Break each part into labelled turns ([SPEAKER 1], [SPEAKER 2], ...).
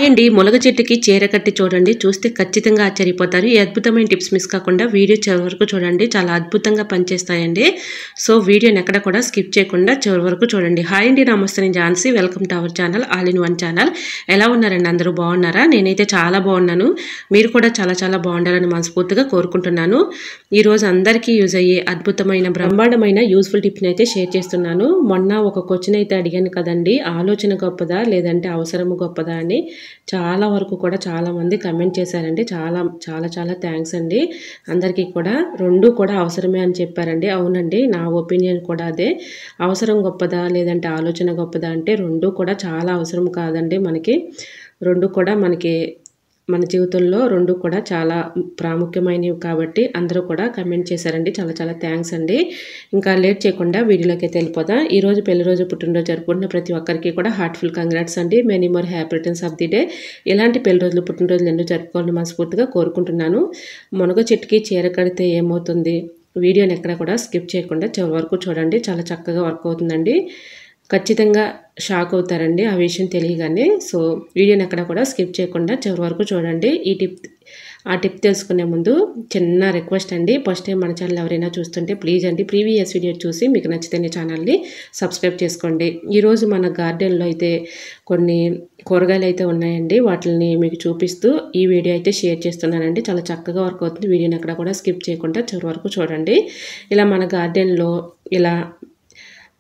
[SPEAKER 1] అండి, మునగ చెట్టుకి చీర కట్టి చూడండి. చూస్తే ఖచ్చితంగా ఆశ్చర్యపోతారు. ఈ అద్భుతమైన టిప్స్ మిస్ కాకుండా వీడియో చివరి వరకు చూడండి. చాలా అద్భుతంగా పనిచేస్తాయండి. సో వీడియోని ఎక్కడ కూడా స్కిప్ చేయకుండా చివరి వరకు చూడండి. హాయ్ అండి, నమస్తే, నేను Jhansi. Welcome to our channel all in one channel. ఎలా ఉన్నారండి? అందరూ బాగున్నారా? నేనైతే చాలా బాగున్నాను. మీరు కూడా చాలా చాలా బాగుండాలని మనస్ఫూర్తిగా కోరుకుంటున్నాను. ఈరోజు అందరికీ యూజ్ అయ్యే అద్భుతమైన బ్రహ్మాండమైన యూస్ఫుల్ టిప్ని అయితే షేర్ చేస్తున్నాను. మొన్న ఒక క్వశ్చన్ అయితే అడిగాను కదండి, ఆలోచన గొప్పదా లేదంటే అవసరము గొప్పదా అని. చాలా వరకు కూడా చాలామంది కమెంట్ చేశారండి. చాలా చాలా చాలా థ్యాంక్స్ అండి. అందరికీ కూడా రెండు కూడా అవసరమే అని చెప్పారండి. అవునండి, నా ఒపీనియన్ కూడా అదే. అవసరం గొప్పదా లేదంటే ఆలోచన గొప్పదా అంటే రెండు కూడా చాలా అవసరం కాదండి. రెండు కూడా మన జీవితంలో రెండు కూడా చాలా ప్రాముఖ్యమైనవి కాబట్టి అందరూ కూడా కమెంట్ చేశారండి. చాలా చాలా థ్యాంక్స్ అండి. ఇంకా లేట్ చేయకుండా వీడియోలోకి అయితే వెళ్ళిపోదాం. ఈరోజు పెళ్లిరోజు పుట్టినరోజు జరుపుకుంటున్న ప్రతి ఒక్కరికి కూడా హార్ట్ఫుల్ కంగ్రాట్స్ అండి. Many more happy returns of the day. ఇలాంటి పెళ్లి రోజులు పుట్టినరోజులు ఎన్నో జరుపుకోవాలని మనస్ఫూర్తిగా కోరుకుంటున్నాను. మునగ చెట్టుకి చీర కడితే ఏమవుతుంది? వీడియోని ఎక్కడ కూడా స్కిప్ చేయకుండా చివరి వరకు చూడండి. చాలా చక్కగా వర్క్ అవుతుందండి. ఖచ్చితంగా షాక్ అవుతారండి ఆ విషయం తెలియగానే. సో వీడియోని ఎక్కడ కూడా స్కిప్ చేయకుండా చివరి వరకు చూడండి. ఆ టిప్ తెలుసుకునే ముందు చిన్న రిక్వెస్ట్ అండి. ఫస్ట్ టైం మన ఛానల్ ఎవరైనా చూస్తుంటే ప్లీజ్ అండి, ప్రీవియస్ వీడియో చూసి మీకు నచ్చితే ఛానల్ని సబ్స్క్రైబ్ చేసుకోండి. ఈరోజు మన గార్డెన్లో అయితే కొన్ని కూరగాయలు అయితే ఉన్నాయండి. వాటిని మీకు చూపిస్తూ ఈ వీడియో అయితే షేర్ చేస్తున్నానండి. చాలా చక్కగా వర్క్ అవుతుంది. వీడియోని ఎక్కడ కూడా స్కిప్ చేయకుండా చివరి వరకు చూడండి. ఇలా మన గార్డెన్లో ఇలా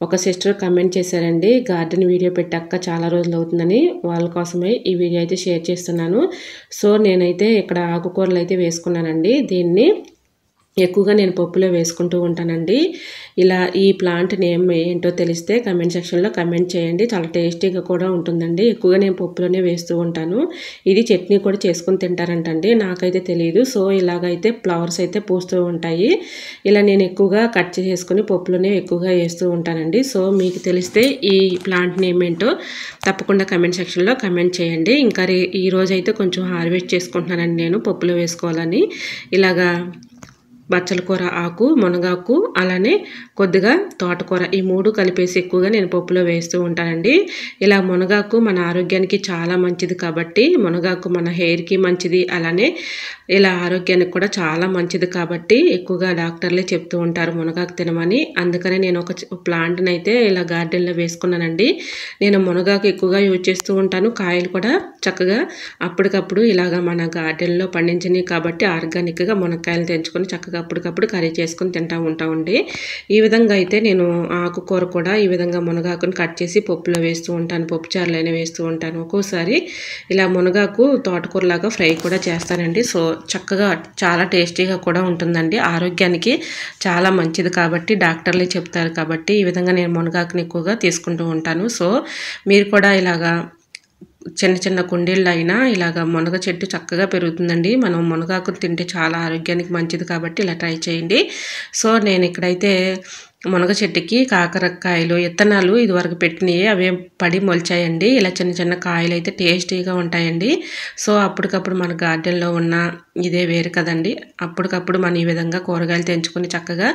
[SPEAKER 1] ఒక సిస్టర్ కమెంట్ చేశారండి, గార్డెన్ వీడియో పెట్టాక చాలా రోజులు అవుతుందని. వాళ్ళ కోసమే ఈ వీడియో అయితే షేర్ చేస్తున్నాను. సో నేనైతే ఇక్కడ ఆకుకూరలు అయితే వేసుకున్నానండి. దీన్ని ఎక్కువగా నేను పప్పులో వేసుకుంటూ ఉంటానండి. ఇలా ఈ ప్లాంట్ నేమ్ ఏంటో తెలిస్తే కమెంట్ సెక్షన్లో కమెంట్ చేయండి. చాలా టేస్టీగా కూడా ఉంటుందండి. ఎక్కువగా నేను పప్పులోనే వేస్తూ ఉంటాను. ఇది చట్నీ కూడా చేసుకుని తింటారంటండి, నాకైతే తెలియదు. సో ఇలాగైతే ఫ్లవర్స్ అయితే పూస్తూ ఉంటాయి. ఇలా నేను ఎక్కువగా కట్ చేసుకుని పప్పులోనే ఎక్కువగా వేస్తూ ఉంటానండి. సో మీకు తెలిస్తే ఈ ప్లాంట్ నేమ్ ఏంటో తప్పకుండా కమెంట్ సెక్షన్లో కమెంట్ చేయండి. ఇంకా ఈరోజు అయితే కొంచెం హార్వెస్ట్ చేసుకుంటున్నానండి నేను పప్పులో వేసుకోవాలని. ఇలాగా బచ్చల కూర ఆకు, మునగాకు, అలానే కొద్దిగా తోటకూర, ఈ మూడు కలిపేసి ఎక్కువగా నేను పప్పులో వేస్తూ ఉంటానండి. ఇలా మునగాకు మన ఆరోగ్యానికి చాలా మంచిది కాబట్టి, మునగాకు మన హెయిర్కి మంచిది, అలానే ఇలా ఆరోగ్యానికి కూడా చాలా మంచిది కాబట్టి ఎక్కువగా డాక్టర్లే చెప్తూ ఉంటారు మునగాకు తినమని. అందుకనే నేను ఒక ప్లాంట్ని అయితే ఇలా గార్డెన్లో వేసుకున్నానండి. నేను మునగాకు ఎక్కువగా యూజ్ చేస్తూ ఉంటాను. కాయలు కూడా చక్కగా అప్పటికప్పుడు ఇలాగ మన గార్డెన్లో పండించినవి కాబట్టి ఆర్గానిక్గా మునక్కాయలు తెంచుకొని చక్కగా అప్పటికప్పుడు కర్రీ చేసుకొని తింటూ ఉంటామండి. ఈ విధంగా అయితే నేను ఆకుకూర కూడా ఈ విధంగా మునగాకుని కట్ చేసి పప్పులో వేస్తూ ఉంటాను. పప్పు చారులైనా వేస్తూ ఉంటాను. ఒక్కోసారి ఇలా మునగాకు తోటకూరలాగా ఫ్రై కూడా చేస్తానండి. సో చక్కగా చాలా టేస్టీగా కూడా ఉంటుందండి. ఆరోగ్యానికి చాలా మంచిది కాబట్టి డాక్టర్లే చెప్తారు కాబట్టి ఈ విధంగా నేను మునగాకుని ఎక్కువగా తీసుకుంటూ ఉంటాను. సో మీరు కూడా ఇలాగా చిన్న చిన్న కుండీల్లో అయినా ఇలాగ మునగ చెట్టు చక్కగా పెరుగుతుందండి. మనం మునగాకును తింటే చాలా ఆరోగ్యానికి మంచిది కాబట్టి ఇలా ట్రై చేయండి. సో నేను ఇక్కడైతే మునగ చెట్టుకి కాకరకాయలు విత్తనాలు ఇదివరకు పెట్టినవి అవే పడి మొలిచాయండి. ఇలా చిన్న చిన్న కాయలు అయితే టేస్టీగా ఉంటాయండి. సో అప్పటికప్పుడు మన గార్డెన్లో ఉన్న ఇదే వేరు కదండి. అప్పటికప్పుడు మనం ఈ విధంగా కూరగాయలు తెంచుకొని చక్కగా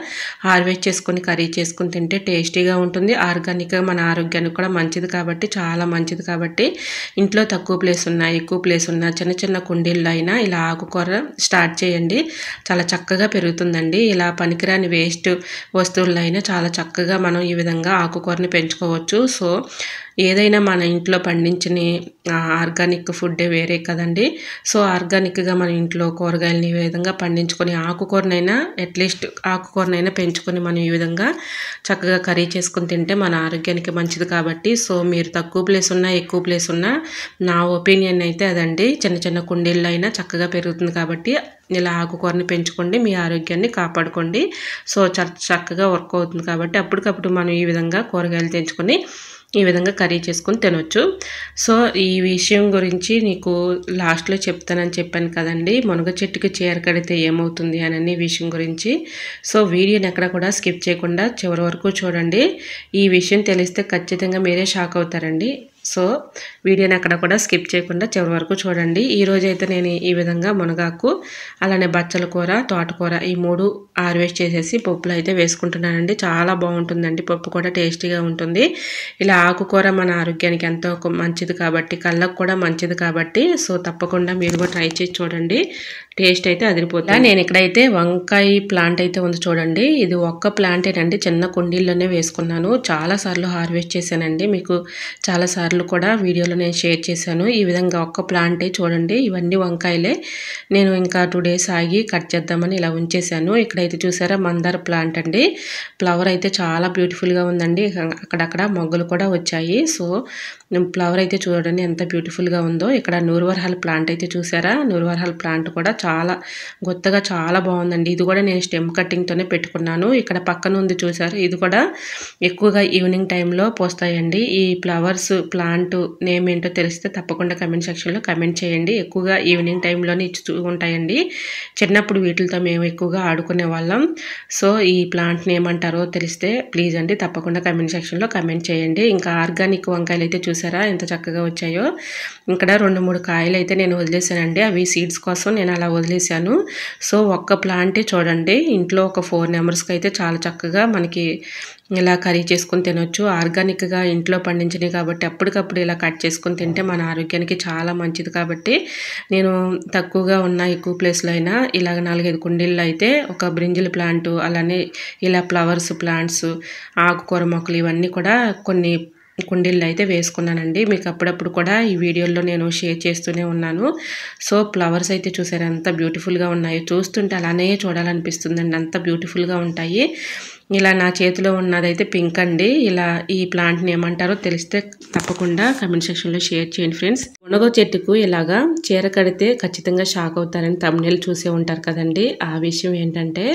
[SPEAKER 1] హార్వెస్ట్ చేసుకొని కర్రీ చేసుకుని తింటే టేస్టీగా ఉంటుంది. ఆర్గానిక్గా మన ఆరోగ్యానికి కూడా మంచిది కాబట్టి, చాలా మంచిది కాబట్టి ఇంట్లో తక్కువ ప్లేస్ ఉన్నా ఎక్కువ ప్లేస్ ఉన్నా చిన్న చిన్న కుండీల్లో అయినా ఇలా ఆకుకూర స్టార్ట్ చేయండి. చాలా చక్కగా పెరుగుతుందండి. ఇలా పనికిరాని వేస్ట్ వస్తువుల్లో అయినా చాలా చక్కగా మనం ఈ విధంగా ఆకుకూరని పెంచుకోవచ్చు. సో ఏదైనా మన ఇంట్లో పండించిన ఆర్గానిక్ ఫుడ్డే వేరే కదండి. సో ఆర్గానిక్గా మన ఇంట్లో కూరగాయలని ఈ విధంగా పండించుకొని ఆకుకూరనైనా అట్లీస్ట్ ఆకుకూరనైనా పెంచుకొని మనం ఈ విధంగా చక్కగా కర్రీ చేసుకుని తింటే మన ఆరోగ్యానికి మంచిది కాబట్టి. సో మీరు తక్కువ ప్లేస్ ఉన్నా ఎక్కువ ప్లేస్ ఉన్నా నా ఒపీనియన్ అయితే అదండి. చిన్న చిన్న కుండీల్లో అయినా చక్కగా పెరుగుతుంది కాబట్టి ఇలా ఆకుకూరని పెంచుకోండి, మీ ఆరోగ్యాన్ని కాపాడుకోండి. సో చక్కగా వర్క్ అవుతుంది కాబట్టి అప్పటికప్పుడు మనం ఈ విధంగా కూరగాయలు తెంచుకొని ఈ విధంగా కర్రీ చేసుకొని తినొచ్చు. సో ఈ విషయం గురించి నీకు లాస్ట్లో చెప్తానని చెప్పాను కదండి, మునగ చెట్టుకి చీర కడితే ఏమవుతుంది అని విషయం గురించి. సో వీడియోని ఎక్కడ కూడా స్కిప్ చేయకుండా చివరి వరకు చూడండి. ఈ విషయం తెలిస్తే ఖచ్చితంగా మీరే షాక్ అవుతారండి. సో వీడియోని అక్కడ కూడా స్కిప్ చేయకుండా చివరి వరకు చూడండి. ఈరోజు అయితే నేను ఈ విధంగా మునగాకు, అలానే బచ్చల కూర, తోటకూర ఈ మూడు హార్వెస్ట్ చేసేసి పప్పులో అయితే వేసుకుంటున్నానండి. చాలా బాగుంటుందండి, పప్పు కూడా టేస్టీగా ఉంటుంది. ఇలా ఆకుకూర మన ఆరోగ్యానికి ఎంతో మంచిది కాబట్టి, కళ్ళకు కూడా మంచిది కాబట్టి, సో తప్పకుండా మీరు కూడా ట్రై చేసి చూడండి. టేస్ట్ అయితే అదిరిపోతుంది. నేను ఇక్కడైతే వంకాయ ప్లాంట్ అయితే ఉంది చూడండి. ఇది ఒక్క ప్లాంటేనండి, చిన్న కుండీల్లోనే వేసుకున్నాను. చాలాసార్లు హార్వెస్ట్ చేశానండి, మీకు చాలాసార్లు కూడా వీడియోలో నేను షేర్ చేశాను. ఈ విధంగా ఒక్క ప్లాంటే చూడండి. ఇవన్నీ వంకాయలే. నేను ఇంకా 2 days ఆగి కట్ చేద్దామని ఇలా ఉంచేశాను. ఇక్కడైతే చూసారా మందార ప్లాంట్ అండి. ఫ్లవర్ అయితే చాలా బ్యూటిఫుల్గా ఉందండి. అక్కడక్కడ మొగ్గలు కూడా వచ్చాయి. సో ఫ్లవర్ అయితే చూడండి ఎంత బ్యూటిఫుల్గా ఉందో. ఇక్కడ నూరువరహాల ప్లాంట్ అయితే చూసారా, నూరువరహాల ప్లాంట్ కూడా చాలా గొత్తగా చాలా బాగుందండి. ఇది కూడా నేను స్టెమ్ కటింగ్తోనే పెట్టుకున్నాను. ఇక్కడ పక్కన ఉంది చూసారు, ఇది కూడా ఎక్కువగా ఈవినింగ్ టైంలో పోస్తాయండి. ఈ ఫ్లవర్స్ ప్లాంట్ నేమ్ ఏంటో తెలిస్తే తప్పకుండా కమెంట్ సెక్షన్లో కమెంట్ చేయండి. ఎక్కువగా ఈవినింగ్ టైంలోనే ఇచ్చి ఉంటాయండి. చిన్నప్పుడు వీటితో మేము ఎక్కువగా ఆడుకునే వాళ్ళం. సో ఈ ప్లాంట్ని ఏమంటారో తెలిస్తే ప్లీజ్ అండి తప్పకుండా కమెంట్ సెక్షన్లో కమెంట్ చేయండి. ఇంకా ఆర్గానిక్ వంకాయలు అయితే చూసారా ఎంత చక్కగా వచ్చాయో. ఇక్కడ 2-3 కాయలు అయితే నేను వదిలేసానండి. అవి సీడ్స్ కోసం నేను అలా వదిలేసాను. సో ఒక్క ప్లాంటే చూడండి, ఇంట్లో ఒక 4 members-కి అయితే చాలా చక్కగా మనకి ఇలా కర్రీ చేసుకొని తినొచ్చు. ఆర్గానిక్గా ఇంట్లో పండించినవి కాబట్టి అప్పటికప్పుడు ఇలా కట్ చేసుకొని తింటే మన ఆరోగ్యానికి చాలా మంచిది కాబట్టి నేను తక్కువగా ఉన్న ఎక్కువ ప్లేస్లో అయినా ఇలాగ 4-5 కుండీల్లో అయితే ఒక బ్రింజిల్ ప్లాంట్, అలానే ఇలా ఫ్లవర్స్ ప్లాంట్స్, ఆకుకూర మొక్కలు ఇవన్నీ కూడా కొన్ని కుండీల్లో అయితే వేసుకున్నానండి. మీకు అప్పుడప్పుడు కూడా ఈ వీడియోలో నేను షేర్ చేస్తూనే ఉన్నాను. సో ఫ్లవర్స్ అయితే చూసారు ఎంత బ్యూటిఫుల్గా ఉన్నాయో. చూస్తుంటే అలానే చూడాలనిపిస్తుందండి, అంత బ్యూటిఫుల్గా ఉంటాయి. ఇలా నా చేతిలో ఉన్నదైతే పింక్ అండి. ఇలా ఈ ప్లాంట్ని ఏమంటారో తెలిస్తే తప్పకుండా కమెంట్ సెక్షన్లో షేర్ చేయండి ఫ్రెండ్స్. మునగ చెట్టుకు ఇలాగా చీర కడితే ఖచ్చితంగా షాక్ అవుతారని thumbnail చూసే ఉంటారు కదండి. ఆ విషయం ఏంటంటే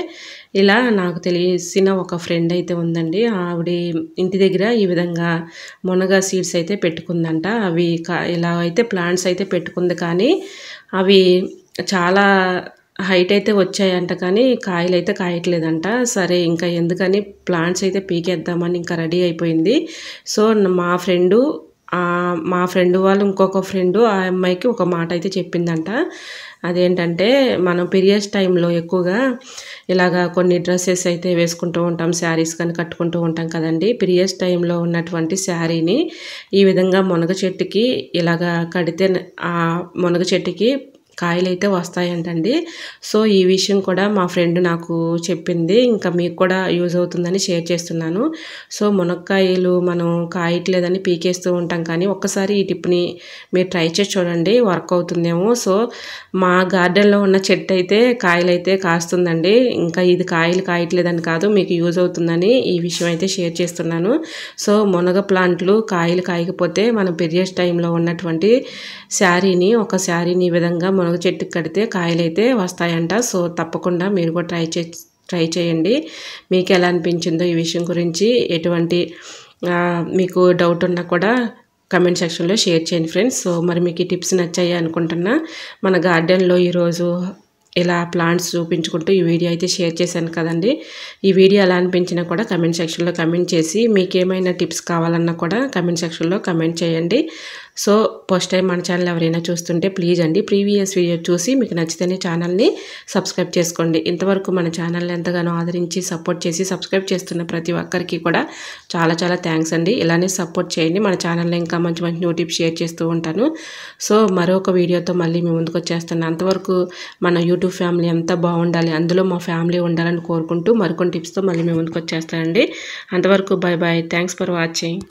[SPEAKER 1] ఇలా నాకు తెలిసిన ఒక ఫ్రెండ్ అయితే ఉందండి. ఆవిడ ఇంటి దగ్గర ఈ విధంగా మునగ సీడ్స్ అయితే పెట్టుకుందంట. అవి ఇలా అయితే ప్లాంట్స్ అయితే పెట్టుకుంది, కానీ అవి చాలా హైట్ అయితే వచ్చాయంట, కానీ కాయలు అయితే కాయట్లేదంట. సరే ఇంకా ఎందుకని ప్లాంట్స్ అయితే పీకేద్దామని ఇంకా రెడీ అయిపోయింది. సో మా ఫ్రెండ్ వాళ్ళు ఇంకొక ఫ్రెండు ఆ అమ్మాయికి ఒక మాట అయితే చెప్పిందంట. అదేంటంటే మనం పీరియడ్స్ టైంలో ఎక్కువగా ఇలాగా కొన్ని డ్రెస్సెస్ అయితే వేసుకుంటూ ఉంటాం, శారీస్ కానీ కట్టుకుంటూ ఉంటాం కదండి. పీరియడ్స్ టైంలో ఉన్నటువంటి శారీని ఈ విధంగా మునగ చెట్టుకి ఇలాగా కడితే ఆ మునగ చెట్టుకి కాయలు అయితే వస్తాయంటండి. సో ఈ విషయం కూడా మా ఫ్రెండ్ నాకు చెప్పింది, ఇంకా మీకు కూడా యూజ్ అవుతుందని షేర్ చేస్తున్నాను. సో మునక్కాయలు మనం కాయట్లేదని పీకేస్తూ ఉంటాం, కానీ ఒక్కసారి ఈ టిప్ని మీరు ట్రై చేసి చూడండి, వర్క్ అవుతుందేమో. సో మా గార్డెన్లో ఉన్న చెట్టు అయితే కాయలు అయితే కాస్తుందండి. ఇంకా ఇది కాయలు కాయట్లేదని కాదు, మీకు యూజ్ అవుతుందని ఈ విషయం అయితే షేర్ చేస్తున్నాను. సో మునగ ప్లాంట్లు కాయలు కాయకపోతే మనం పీరియడ్స్ టైంలో ఉన్నటువంటి ఒక శారీని ఈ విధంగా మునగ చెట్టుకి కడితే కాయలు అయితే వస్తాయంట. సో తప్పకుండా మీరు కూడా ట్రై చేయండి. మీకు ఎలా అనిపించిందో ఈ విషయం గురించి ఎటువంటి మీకు డౌట్ ఉన్నా కూడా కమెంట్ సెక్షన్లో షేర్ చేయండి ఫ్రెండ్స్. సో మరి మీకు ఈ టిప్స్ నచ్చాయి అనుకుంటున్నా. మన గార్డెన్లో ఈరోజు ఇలా ప్లాంట్స్ చూపించుకుంటూ ఈ వీడియో అయితే షేర్ చేశాను కదండి. ఈ వీడియో ఎలా అనిపించినా కూడా కమెంట్ సెక్షన్లో కమెంట్ చేసి, మీకు ఏమైనా టిప్స్ కావాలన్నా కూడా కమెంట్ సెక్షన్లో కమెంట్ చేయండి. సో ఫస్ట్ టైం మన ఛానల్ ఎవరైనా చూస్తుంటే ప్లీజ్ అండి ప్రీవియస్ వీడియో చూసి మీకు నచ్చితేనే ఛానల్ని సబ్స్క్రైబ్ చేసుకోండి. ఇంతవరకు మన ఛానల్ని ఎంతగానో ఆదరించి సపోర్ట్ చేసి సబ్స్క్రైబ్ చేస్తున్న ప్రతి ఒక్కరికి కూడా చాలా చాలా థ్యాంక్స్ అండి. ఇలానే సపోర్ట్ చేయండి. మన ఛానల్లో ఇంకా మంచి మంచి న్యూ టిప్స్ షేర్ చేస్తూ ఉంటాను. సో మరొక వీడియోతో మళ్ళీ మీ ముందుకు వచ్చేస్తాను. అంతవరకు మన యూట్యూబ్ ఫ్యామిలీ అంతా బాగుండాలి, అందులో మా ఫ్యామిలీ ఉండాలని కోరుకుంటూ మరికొన్ని టిప్స్తో మళ్ళీ మీ ముందుకు వచ్చేస్తానండి. అంతవరకు bye bye. Thanks for watching.